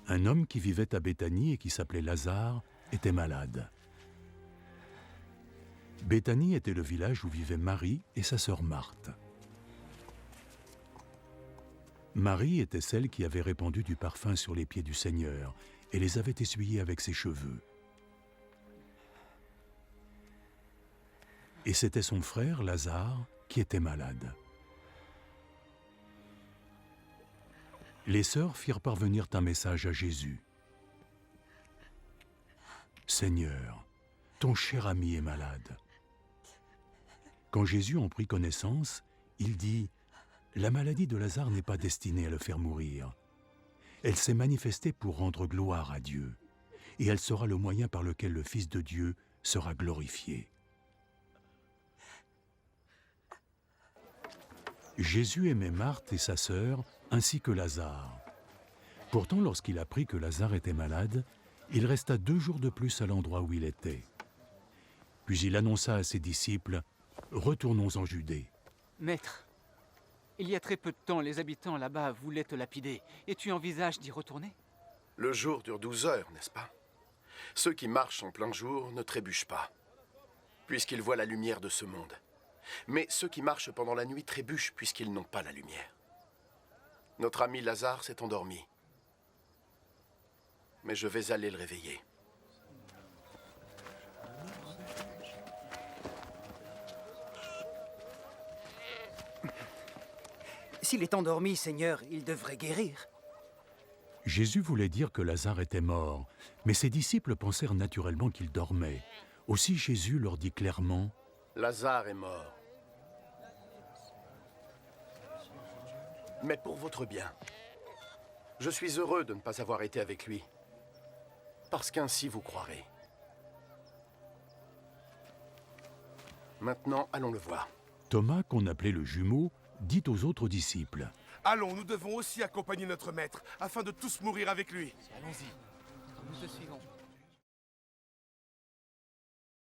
Un homme qui vivait à Béthanie et qui s'appelait Lazare était malade. Béthanie était le village où vivaient Marie et sa sœur Marthe. Marie était celle qui avait répandu du parfum sur les pieds du Seigneur et les avait essuyés avec ses cheveux. Et c'était son frère Lazare qui était malade. Les sœurs firent parvenir un message à Jésus. « Seigneur, ton cher ami est malade. » Quand Jésus en prit connaissance, il dit « La maladie de Lazare n'est pas destinée à le faire mourir. Elle s'est manifestée pour rendre gloire à Dieu, et elle sera le moyen par lequel le Fils de Dieu sera glorifié. » Jésus aimait Marthe et sa sœur, ainsi que Lazare. Pourtant, lorsqu'il apprit que Lazare était malade, il resta 2 jours de plus à l'endroit où il était. Puis il annonça à ses disciples « Retournons en Judée. » « Maître, il y a très peu de temps, les habitants là-bas voulaient te lapider, et tu envisages d'y retourner? Le jour dure 12 heures, n'est-ce pas? Ceux qui marchent en plein jour ne trébuchent pas, puisqu'ils voient la lumière de ce monde. Mais ceux qui marchent pendant la nuit trébuchent puisqu'ils n'ont pas la lumière. Notre ami Lazare s'est endormi. Mais je vais aller le réveiller. S'il est endormi, Seigneur, il devrait guérir. Jésus voulait dire que Lazare était mort, mais ses disciples pensèrent naturellement qu'il dormait. Aussi Jésus leur dit clairement « Lazare est mort. Mais pour votre bien, je suis heureux de ne pas avoir été avec lui, parce qu'ainsi vous croirez. Maintenant, allons le voir. » Thomas, qu'on appelait le jumeau, dit aux autres disciples « Allons, nous devons aussi accompagner notre maître, afin de tous mourir avec lui. » Allons-y, nous te suivons.